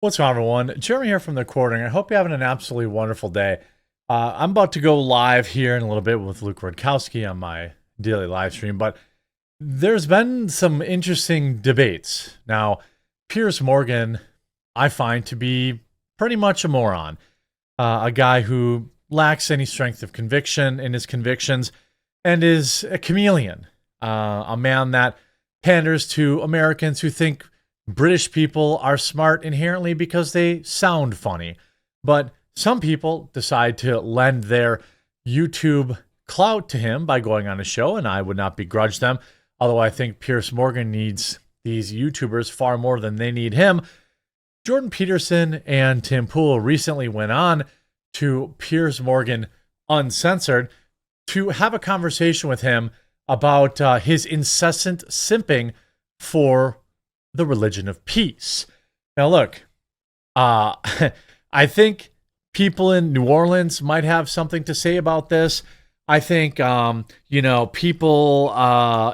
What's going on, everyone? Jeremy here from the Quartering. I hope you're having an absolutely wonderful day. I'm about to go live here in a little bit with Luke Rodkowski on my daily live stream, but there's been some interesting debates. Now, Piers Morgan, I find to be pretty much a moron, a guy who lacks any strength of conviction in his convictions and is a chameleon, a man that panders to Americans who think British people are smart inherently because they sound funny. But some people decide to lend their YouTube clout to him by going on a show, and I would not begrudge them. Although I think Piers Morgan needs these YouTubers far more than they need him. Jordan Peterson and Tim Pool recently went on to Piers Morgan Uncensored to have a conversation with him about his incessant simping for the religion of peace. Now, look, I think people in New Orleans might have something to say about this. I think, people, all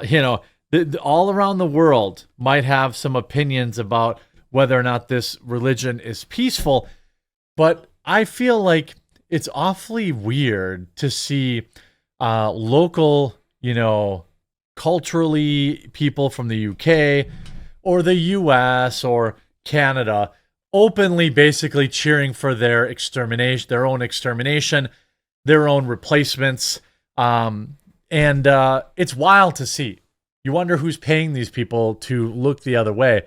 around the world might have some opinions about whether or not this religion is peaceful. But I feel like it's awfully weird to see local, culturally people from the UK or the US or Canada openly basically cheering for their extermination, their own extermination, their own replacements. And it's wild to see. You wonder who's paying these people to look the other way.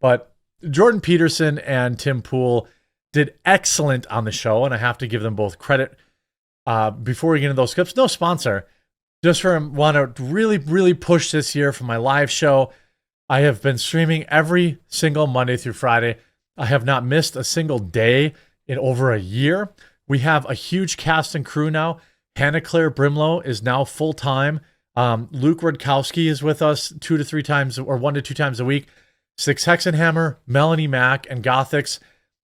But Jordan Peterson and Tim Pool did excellent on the show, and I have to give them both credit. Before we get into those clips, no sponsor. Just want to really push this year for my live show. I have been streaming every single Monday through Friday. I have not missed a single day in over a year. We have a huge cast and crew now. Hannah Claire Brimlow is now full-time. Luke Rodkowski is with us 1 to 2 times a week. Six Hexenhammer, Melanie Mack, and Gothics.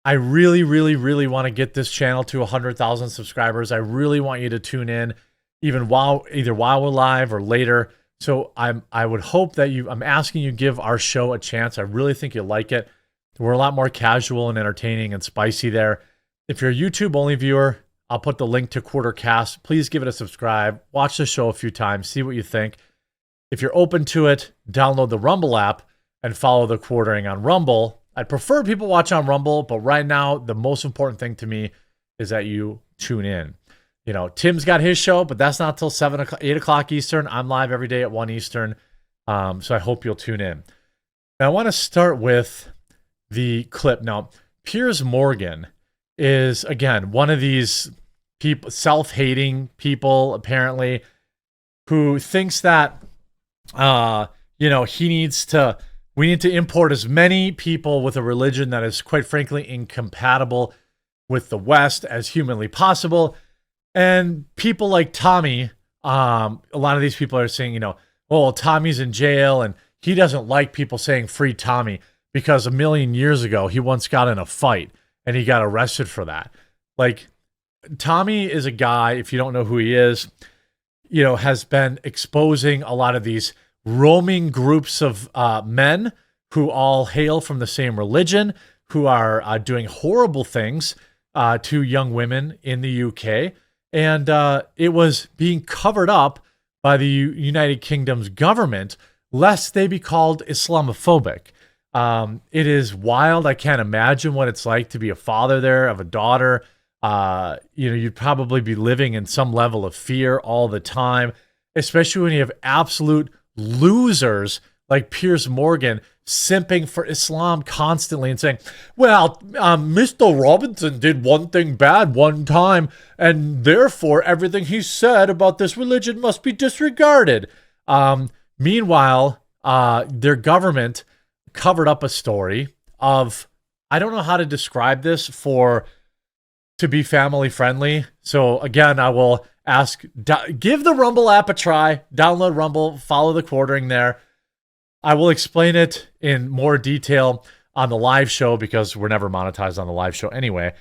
I really want to get this channel to 100,000 subscribers. I really want you to tune in either while we're live or later. So I would hope that I'm asking you to give our show a chance. I really think you'll like it. We're a lot more casual and entertaining and spicy there. If you're a YouTube only viewer, I'll put the link to Quartercast. Please give it a subscribe. Watch the show a few times. See what you think. If you're open to it, download the Rumble app and follow the Quartering on Rumble. I'd prefer people watch on Rumble, but right now the most important thing to me is that you tune in. Tim's got his show, but that's not till 8 o'clock Eastern. I'm live every day at 1 Eastern. So I hope you'll tune in. Now, I want to start with the clip. Now, Piers Morgan is, again, one of these people, self-hating people, apparently, who thinks that, we need to import as many people with a religion that is, quite frankly, incompatible with the West as humanly possible. And people like Tommy, a lot of these people are saying, Tommy's in jail and he doesn't like people saying free Tommy because a million years ago, he once got in a fight and he got arrested for that. Like, Tommy is a guy, if you don't know who he is, has been exposing a lot of these roaming groups of men who all hail from the same religion, who are doing horrible things to young women in the UK. And it was being covered up by the United Kingdom's government, lest they be called Islamophobic. It is wild. I can't imagine what it's like to be a father there of a daughter. You'd probably be living in some level of fear all the time, especially when you have absolute losers like Piers Morgan simping for Islam constantly and saying, Mr. Robinson did one thing bad one time, and therefore everything he said about this religion must be disregarded. Meanwhile, their government covered up a story of, I don't know how to describe this to be family friendly. So again, I will ask, give the Rumble app a try, download Rumble, follow the Quartering there. I will explain it in more detail on the live show because we're never monetized on the live show anyway.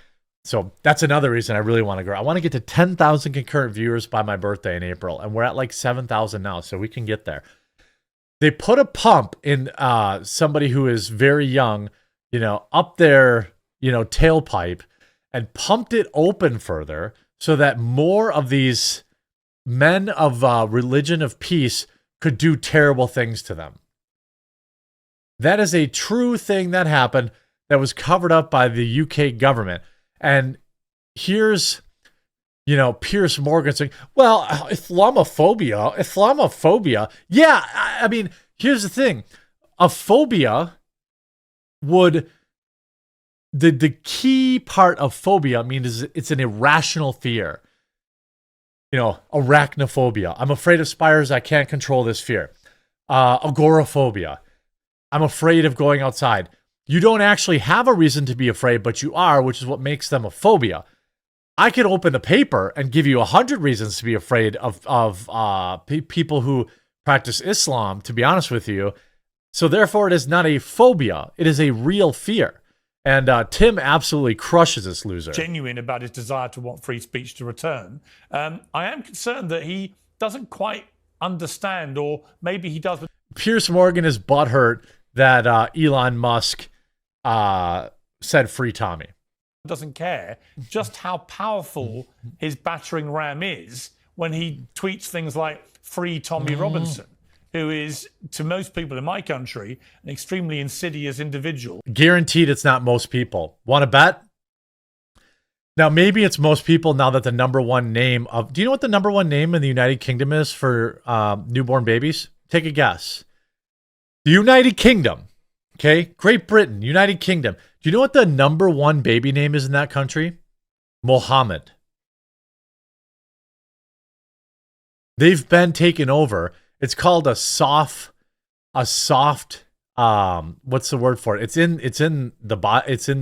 So that's another reason I really want to grow. I want to get to 10,000 concurrent viewers by my birthday in April, and we're at like 7,000 now, so we can get there. They put a pump in somebody who is very young, up their tailpipe and pumped it open further so that more of these men of religion of peace could do terrible things to them. That is a true thing that happened that was covered up by the UK government. And here's, Piers Morgan saying, well, Islamophobia. Yeah, I mean, here's the thing. A phobia would, the key part of phobia means it's an irrational fear. Arachnophobia. I'm afraid of spiders. I can't control this fear. Agoraphobia. I'm afraid of going outside. You don't actually have a reason to be afraid, but you are, which is what makes them a phobia. I could open the paper and give you 100 reasons to be afraid of people who practice Islam, to be honest with you. So therefore, it is not a phobia. It is a real fear. And Tim absolutely crushes this loser. Genuine about his desire to want free speech to return. I am concerned that he doesn't quite understand, or maybe he does. Piers Morgan is butthurt that Elon Musk said free Tommy. Doesn't care just how powerful his battering ram is when he tweets things like free Tommy Robinson, who is, to most people in my country, an extremely insidious individual. Guaranteed it's not most people. Want to bet? Now, maybe it's most people now that the number one name of... Do you know what the number one name in the United Kingdom is for newborn babies? Take a guess. The United Kingdom. Okay? Great Britain, United Kingdom. Do you know what the number one baby name is in that country? Mohammed. They've been taken over. It's called a soft, what's the word for it? It's in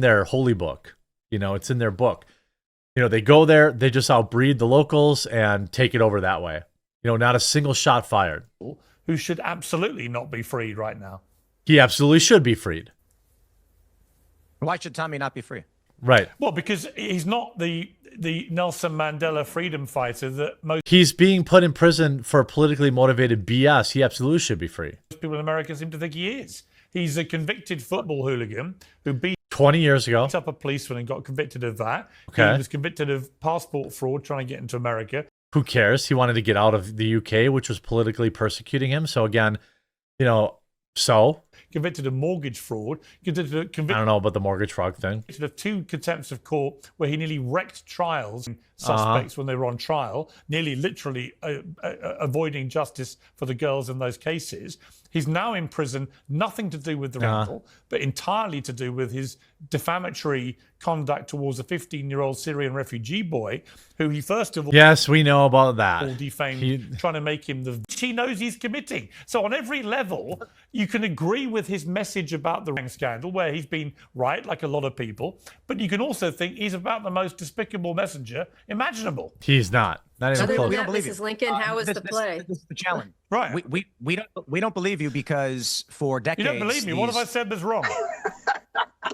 their holy book. It's in their book. They go there, they just outbreed the locals and take it over that way. Not a single shot fired. Who should absolutely not be freed right now. He absolutely should be freed. Why should Tommy not be free? Right. Well, because he's not the Nelson Mandela freedom fighter that most... He's being put in prison for politically motivated BS. He absolutely should be free. People in America seem to think he is. He's a convicted football hooligan who beat 20 years ago up a policeman and got convicted of that. Okay. He was convicted of passport fraud trying to get into America. Who cares? He wanted to get out of the UK, which was politically persecuting him. So again, convicted of mortgage fraud. I don't know about the mortgage fraud thing. Convicted of 2 contempts of court where he nearly wrecked trials and suspects when they were on trial, nearly literally avoiding justice for the girls in those cases. He's now in prison, nothing to do with the rental, but entirely to do with his defamatory conduct towards a 15-year-old Syrian refugee boy who he first of all... Yes, we know about that. ...defamed, trying to make him the... He knows he's committing. So on every level, you can agree with his message about the scandal, where he's been right, like a lot of people, but you can also think he's about the most despicable messenger imaginable. He's not. Not even close. We don't believe Mrs. Lincoln, how was the play? This is the challenge. Right. We don't believe you because for decades... You don't believe me? What have I said that's wrong?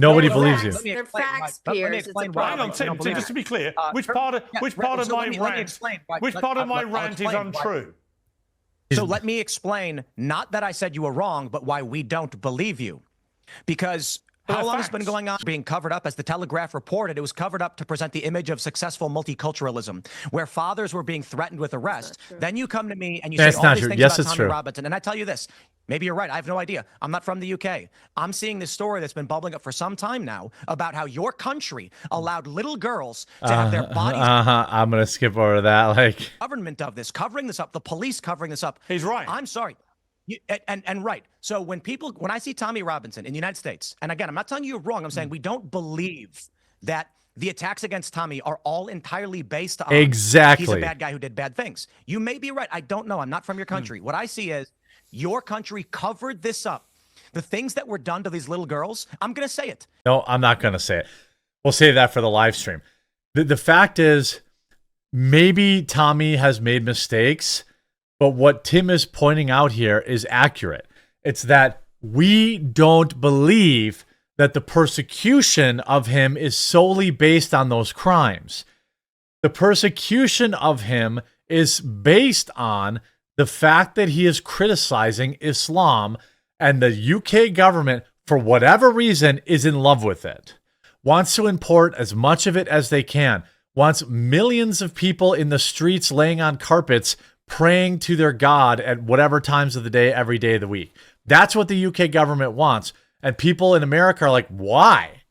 Nobody believes you. They're facts, Piers. Hang on, Tim, just to be clear, which part of my rant is untrue? So let me explain, not that I said you were wrong, but why we don't believe you. Because how long has it been going on being covered up? As the Telegraph reported, it was covered up to present the image of successful multiculturalism, where fathers were being threatened with arrest. Then you come to me and you say all these things about Tommy Robinson. And I tell you this, maybe you're right. I have no idea. I'm not from the UK. I'm seeing this story that's been bubbling up for some time now about how your country allowed little girls to have their bodies... I'm going to skip over that. Government of this, covering this up, the police covering this up. He's right. I'm sorry. And right. So when I see Tommy Robinson in the United States, and again, I'm not telling you you're wrong. I'm saying we don't believe that the attacks against Tommy are all entirely based on exactly. He's a bad guy who did bad things. You may be right. I don't know. I'm not from your country. What I see is your country covered this up. The things that were done to these little girls, I'm going to say it. No, I'm not going to say it. We'll save that for the live stream. The fact is, maybe Tommy has made mistakes, but what Tim is pointing out here is accurate. It's that we don't believe that the persecution of him is solely based on those crimes. The persecution of him is based on the fact that he is criticizing Islam, and the UK government, for whatever reason, is in love with it. wants to import as much of it as they can, wants millions of people in the streets laying on carpets praying to their God at whatever times of the day, every day of the week. That's what the UK government wants. And people in America are like, why?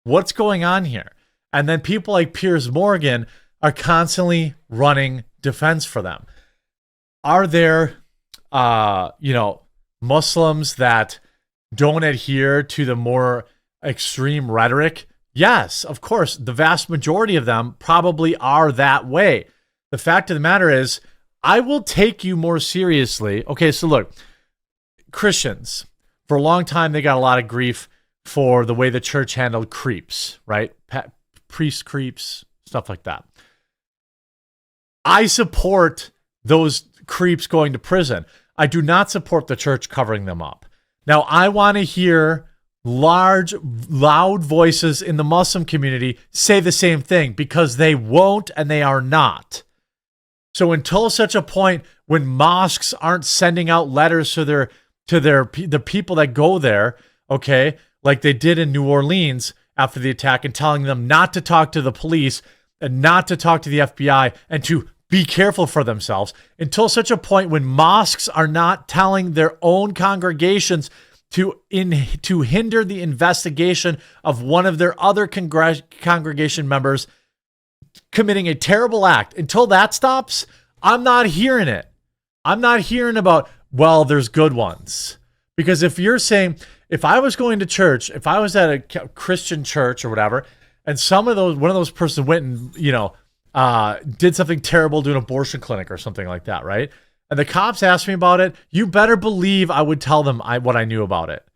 What's going on here? And then people like Piers Morgan are constantly running defense for them. Are there, Muslims that don't adhere to the more extreme rhetoric? Yes, of course. The vast majority of them probably are that way. The fact of the matter is, I will take you more seriously. Okay, so look, Christians, for a long time, they got a lot of grief for the way the church handled creeps, right? Priest creeps, stuff like that. I support those creeps going to prison. I do not support the church covering them up. Now, I want to hear large, loud voices in the Muslim community say the same thing, because they won't and they are not. So until such a point when mosques aren't sending out letters to the people that go there, okay, like they did in New Orleans after the attack, and telling them not to talk to the police and not to talk to the FBI and to be careful for themselves, until such a point when mosques are not telling their own congregations to hinder the investigation of one of their other congregation members committing a terrible act. Until that stops, I'm not hearing it. I'm not hearing about, well, there's good ones. Because if you're saying, if I was going to church, if I was at a Christian church or whatever, and one of those persons went and, did something terrible to an abortion clinic or something like that, right? And the cops asked me about it, you better believe I would tell them what I knew about it.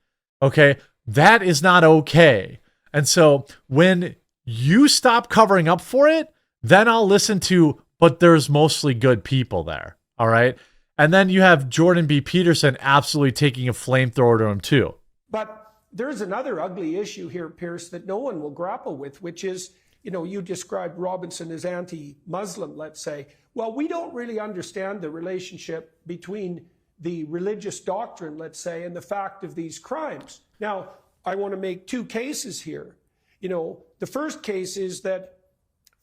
Okay? That is not okay. And so when you stop covering up for it, then I'll listen to, but there's mostly good people there. All right? And then you have Jordan B. Peterson absolutely taking a flamethrower to him too. But there's another ugly issue here, Piers, that no one will grapple with, which is, you described Robinson as anti-Muslim, let's say. Well, we don't really understand the relationship between the religious doctrine, let's say, and the fact of these crimes. Now, I want to make two cases here. The first case is that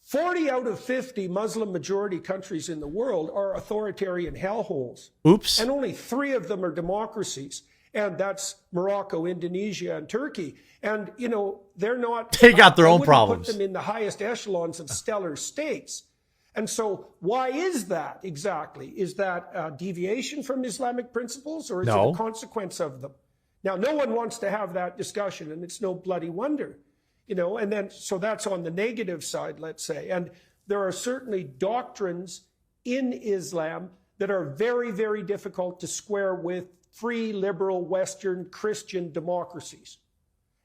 40 out of 50 Muslim majority countries in the world are authoritarian hellholes. Oops. And only 3 of them are democracies. And that's Morocco, Indonesia, and Turkey. And, they're not... They got their own problems. Put them in the highest echelons of stellar states. And so why is that exactly? Is that a deviation from Islamic principles, or is it a consequence of them? Now, no one wants to have that discussion, and it's no bloody wonder. And then, so that's on the negative side, let's say. And there are certainly doctrines in Islam that are very, very difficult to square with free, liberal, Western, Christian democracies.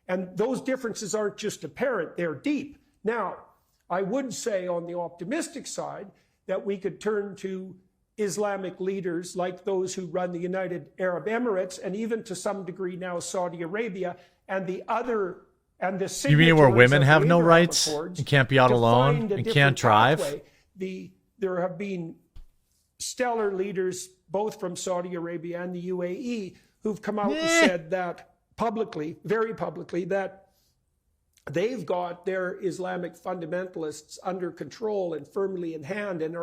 And those differences aren't just apparent, they're deep. Now, I would say on the optimistic side that we could turn to Islamic leaders like those who run the United Arab Emirates, and even to some degree now Saudi Arabia, and the other... And the you mean where women have no rights and can't be out alone and can't drive? There have been stellar leaders, both from Saudi Arabia and the UAE, who've come out and said that publicly, very publicly, that they've got their Islamic fundamentalists under control and firmly in hand, and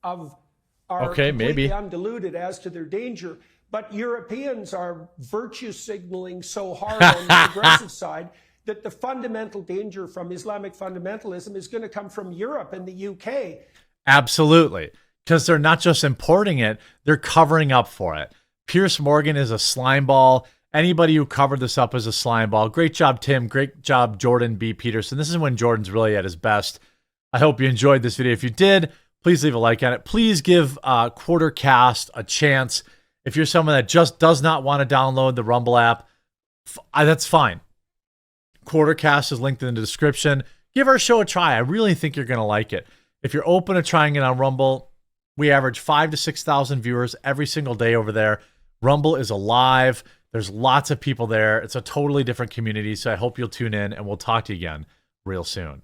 are completely undiluted as to their danger. But Europeans are virtue signaling so hard on the progressive side that the fundamental danger from Islamic fundamentalism is going to come from Europe and the UK. Absolutely. Because they're not just importing it, they're covering up for it. Piers Morgan is a slimeball. Anybody who covered this up is a slimeball. Great job, Tim. Great job, Jordan B. Peterson. This is when Jordan's really at his best. I hope you enjoyed this video. If you did, please leave a like on it. Please give Quartercast a chance. If you're someone that just does not want to download the Rumble app, that's fine. Quartercast is linked in the description. Give our show a try. I really think you're going to like it. If you're open to trying it on Rumble, we average 5,000 to 6,000 viewers every single day over there. Rumble is alive. There's lots of people there. It's a totally different community, so I hope you'll tune in, and we'll talk to you again real soon.